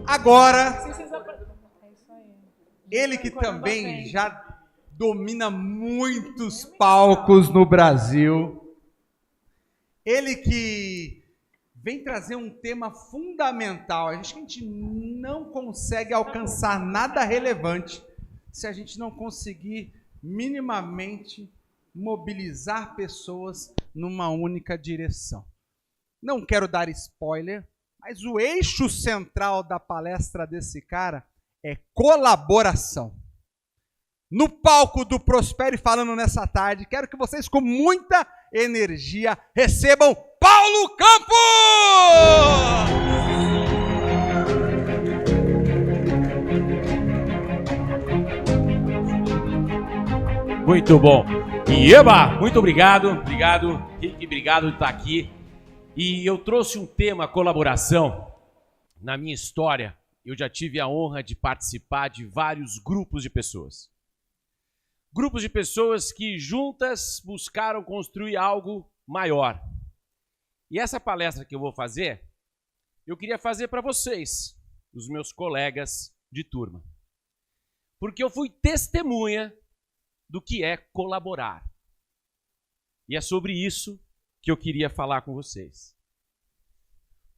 Agora, ele que também já domina muitos palcos no Brasil, ele que vem trazer um tema fundamental. A gente não consegue alcançar nada relevante se a gente não conseguir minimamente mobilizar pessoas numa única direção. Não quero dar spoiler, mas o eixo central da palestra desse cara é colaboração. No palco do Prospere falando nessa tarde, quero que vocês com muita energia recebam Paulo Campos! Muito bom. E eba, muito obrigado, Rick, obrigado de estar aqui. E eu trouxe um tema, colaboração. Na minha história, eu já tive a honra de participar de vários grupos de pessoas. Grupos de pessoas que juntas buscaram construir algo maior. E essa palestra que eu vou fazer, eu queria fazer para vocês, os meus colegas de turma. Porque eu fui testemunha do que é colaborar. E é sobre isso que eu queria falar com vocês.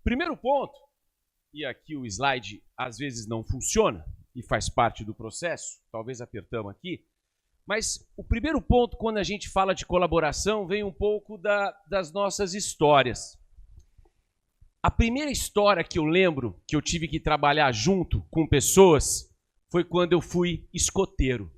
Primeiro ponto, e aqui o slide às vezes não funciona, e faz parte do processo, talvez apertamos aqui, mas o primeiro ponto quando a gente fala de colaboração vem um pouco das nossas histórias. A primeira história que eu lembro que eu tive que trabalhar junto com pessoas foi quando eu fui escoteiro.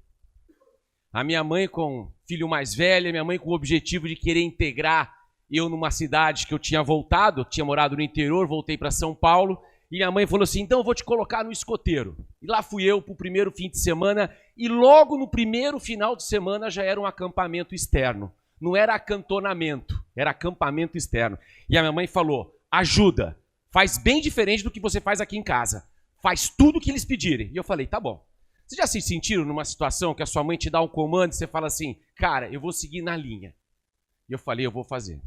A minha mãe com filho mais velho, minha mãe com o objetivo de querer integrar eu numa cidade que eu tinha voltado, eu tinha morado no interior, voltei para São Paulo, e minha mãe falou assim, então eu vou te colocar no escoteiro. E lá fui eu para o primeiro fim de semana, e logo no primeiro final de semana já era um acampamento externo. Não era acantonamento, era acampamento externo. E a minha mãe falou, ajuda, faz bem diferente do que você faz aqui em casa. Faz tudo o que eles pedirem. E eu falei, tá bom. Vocês já se sentiram numa situação que a sua mãe te dá um comando e você fala assim, cara, eu vou seguir na linha. E eu falei, eu vou fazer.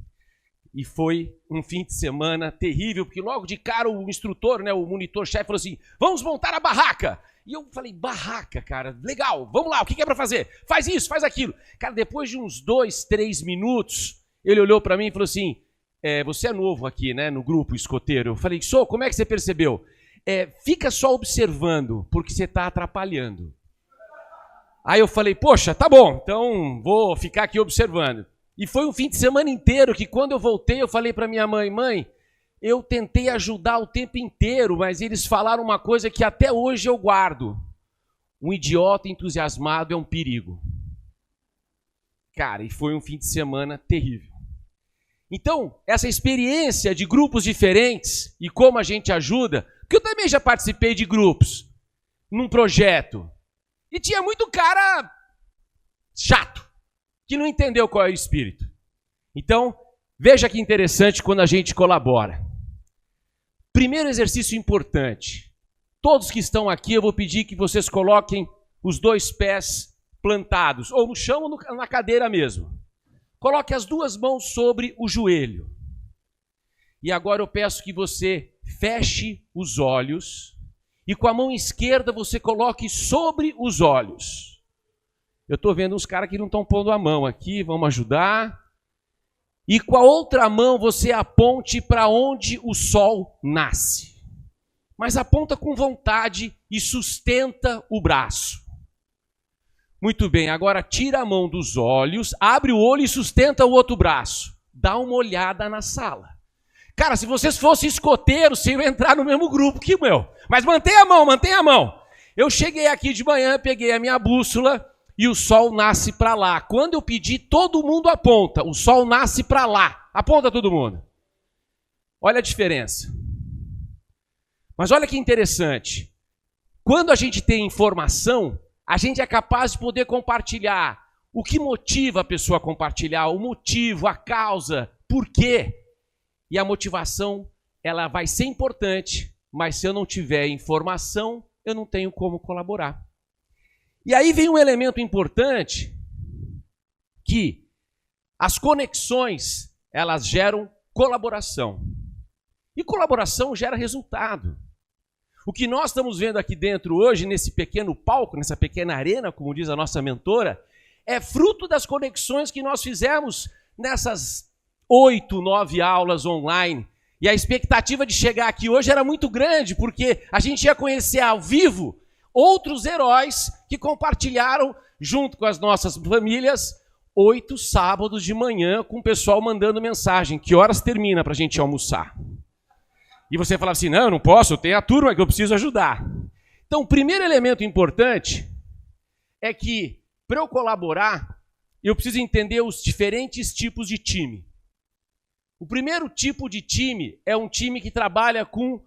E foi um fim de semana terrível, porque logo de cara o instrutor, né, o monitor-chefe falou assim, vamos montar a barraca. E eu falei, barraca, cara, legal, vamos lá, o que é para fazer? Faz isso, faz aquilo. Cara, depois de uns 2, 3 minutos, ele olhou para mim e falou assim, você é novo aqui, né, no grupo escoteiro. Eu falei, sou, como é que você percebeu? Fica só observando, porque você está atrapalhando. Aí eu falei, poxa, tá bom, então vou ficar aqui observando. E foi um fim de semana inteiro que quando eu voltei, eu falei para minha mãe, mãe, eu tentei ajudar o tempo inteiro, mas eles falaram uma coisa que até hoje eu guardo. Um idiota entusiasmado é um perigo. Cara, e foi um fim de semana terrível. Então, essa experiência de grupos diferentes e como a gente ajuda, porque eu também já participei de grupos num projeto e tinha muito cara chato, que não entendeu qual é o espírito. Então, veja que interessante quando a gente colabora. Primeiro exercício importante. Todos que estão aqui, eu vou pedir que vocês coloquem os 2 pés plantados, ou no chão ou na cadeira mesmo. Coloque as 2 mãos sobre o joelho. E agora eu peço que você feche os olhos e com a mão esquerda você coloque sobre os olhos. Eu estou vendo uns caras que não estão pondo a mão aqui, vamos ajudar. E com a outra mão você aponte para onde o sol nasce. Mas aponta com vontade e sustenta o braço. Muito bem, agora tira a mão dos olhos, abre o olho e sustenta o outro braço. Dá uma olhada na sala. Cara, se vocês fossem escoteiros, vocês iam entrar no mesmo grupo que o meu. Mas mantenha a mão, mantenha a mão. Eu cheguei aqui de manhã, peguei a minha bússola e o sol nasce para lá. Quando eu pedi, todo mundo aponta. O sol nasce para lá. Aponta todo mundo. Olha a diferença. Mas olha que interessante. Quando a gente tem informação, a gente é capaz de poder compartilhar o que motiva a pessoa a compartilhar, o motivo, a causa, por quê. E a motivação, ela vai ser importante, mas se eu não tiver informação, eu não tenho como colaborar. E aí vem um elemento importante, que as conexões, elas geram colaboração. E colaboração gera resultado. O que nós estamos vendo aqui dentro hoje, nesse pequeno palco, nessa pequena arena, como diz a nossa mentora, é fruto das conexões que nós fizemos nessas 8, 9 aulas online. E a expectativa de chegar aqui hoje era muito grande, porque a gente ia conhecer ao vivo outros heróis que compartilharam, junto com as nossas famílias, 8 sábados de manhã, com o pessoal mandando mensagem. Que horas termina para a gente almoçar? E você falava assim, não, eu não posso, eu tenho a turma que eu preciso ajudar. Então, o primeiro elemento importante é que, para eu colaborar, eu preciso entender os diferentes tipos de time. O primeiro tipo de time é um time que trabalha com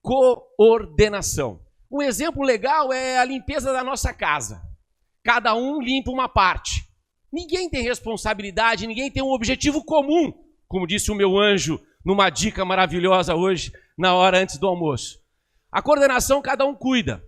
coordenação. Um exemplo legal é a limpeza da nossa casa. Cada um limpa uma parte. Ninguém tem responsabilidade, ninguém tem um objetivo comum, como disse o meu anjo numa dica maravilhosa hoje, na hora antes do almoço. A coordenação, cada um cuida.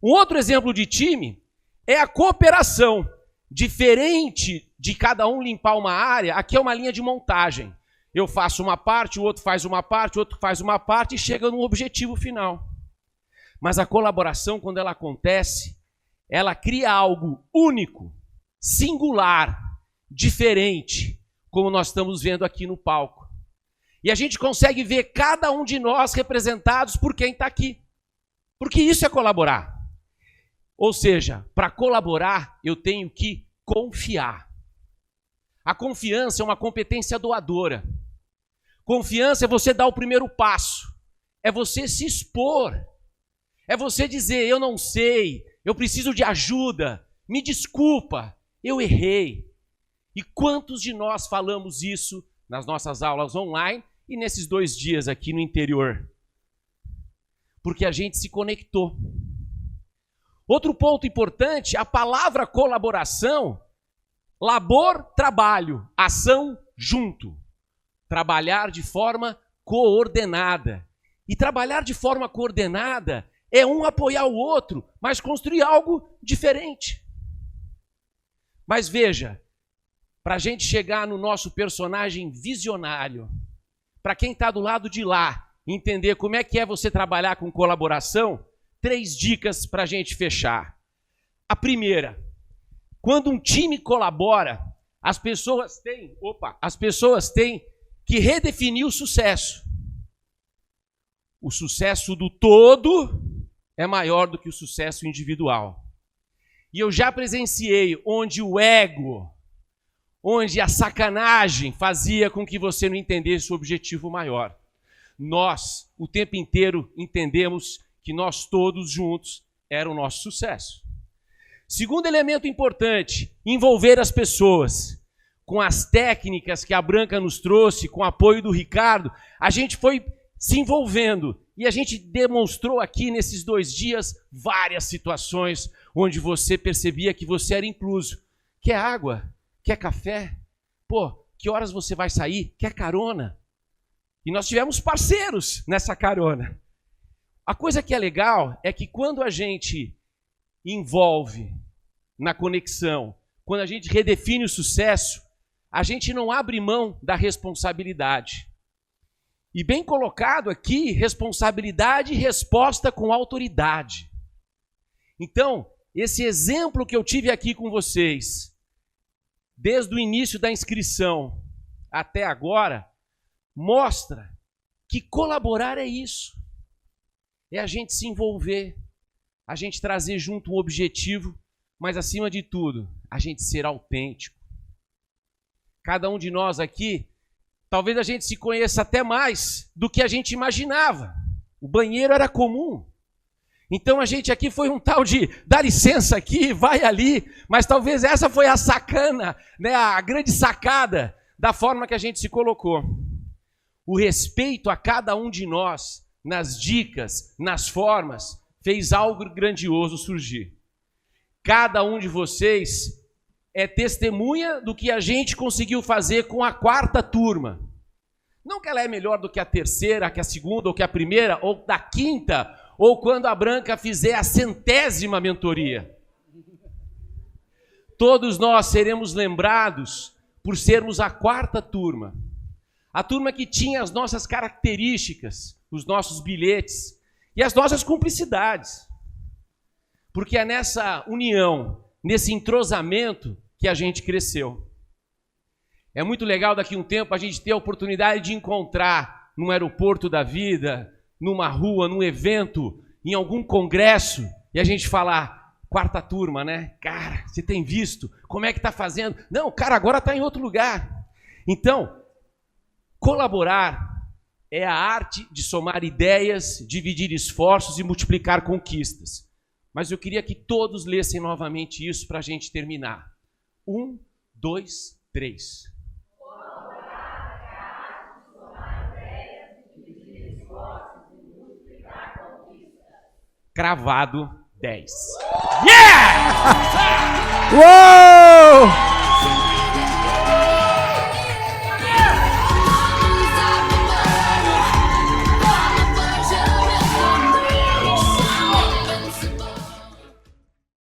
Um outro exemplo de time é a cooperação. Diferente de cada um limpar uma área, aqui é uma linha de montagem. Eu faço uma parte, o outro faz uma parte, o outro faz uma parte e chega no objetivo final. Mas a colaboração, quando ela acontece, ela cria algo único, singular, diferente, como nós estamos vendo aqui no palco. E a gente consegue ver cada um de nós representados por quem está aqui. Porque isso é colaborar. Ou seja, para colaborar, eu tenho que confiar. A confiança é uma competência doadora. Confiança é você dar o primeiro passo. É você se expor. É você dizer, eu não sei, eu preciso de ajuda, me desculpa, eu errei. E quantos de nós falamos isso nas nossas aulas online e nesses 2 dias aqui no interior? Porque a gente se conectou. Outro ponto importante, a palavra colaboração, labor, trabalho, ação, junto. Trabalhar de forma coordenada. E trabalhar de forma coordenada é um apoiar o outro, mas construir algo diferente. Mas veja, para a gente chegar no nosso personagem visionário, para quem está do lado de lá, entender como é que é você trabalhar com colaboração, 3 dicas para a gente fechar. A primeira, quando um time colabora, as pessoas têm que redefinir o sucesso. O sucesso do todo é maior do que o sucesso individual. E eu já presenciei onde o ego, onde a sacanagem fazia com que você não entendesse o objetivo maior. Nós, o tempo inteiro, entendemos que nós todos juntos era o nosso sucesso. Segundo elemento importante, envolver as pessoas. Com as técnicas que a Branca nos trouxe, com o apoio do Ricardo, a gente foi se envolvendo. E a gente demonstrou aqui nesses 2 dias várias situações onde você percebia que você era incluso. Quer água? Quer café? Pô, que horas você vai sair? Quer carona? E nós tivemos parceiros nessa carona. A coisa que é legal é que quando a gente envolve na conexão, quando a gente redefine o sucesso, a gente não abre mão da responsabilidade. E bem colocado aqui, responsabilidade e resposta com autoridade. Então, esse exemplo que eu tive aqui com vocês, desde o início da inscrição até agora, mostra que colaborar é isso. É a gente se envolver, a gente trazer junto um objetivo, mas acima de tudo, a gente ser autêntico. Cada um de nós aqui, talvez a gente se conheça até mais do que a gente imaginava. O banheiro era comum. Então a gente aqui foi um tal de dá licença aqui, vai ali, mas talvez essa foi a sacana, né, a grande sacada da forma que a gente se colocou. O respeito a cada um de nós, nas dicas, nas formas, fez algo grandioso surgir. Cada um de vocês é testemunha do que a gente conseguiu fazer com a 4ª turma. Não que ela é melhor do que a 3ª, que a 2ª, ou que a 1ª, ou da 5ª, ou quando a Branca fizer a 100ª mentoria. Todos nós seremos lembrados por sermos a 4ª turma. A turma que tinha as nossas características, os nossos bilhetes. e as nossas cumplicidades. Porque é nessa união, nesse entrosamento que a gente cresceu. É muito legal daqui a um tempo a gente ter a oportunidade de encontrar num aeroporto da vida, numa rua, num evento, em algum congresso, e a gente falar, quarta turma, né? Cara, você tem visto? Como é que tá fazendo? Não, o cara agora está em outro lugar. Então, colaborar é a arte de somar ideias, dividir esforços e multiplicar conquistas. Mas eu queria que todos lessem novamente isso para a gente terminar. 1, 2, 3. Cravado 10. Yeah! Uou!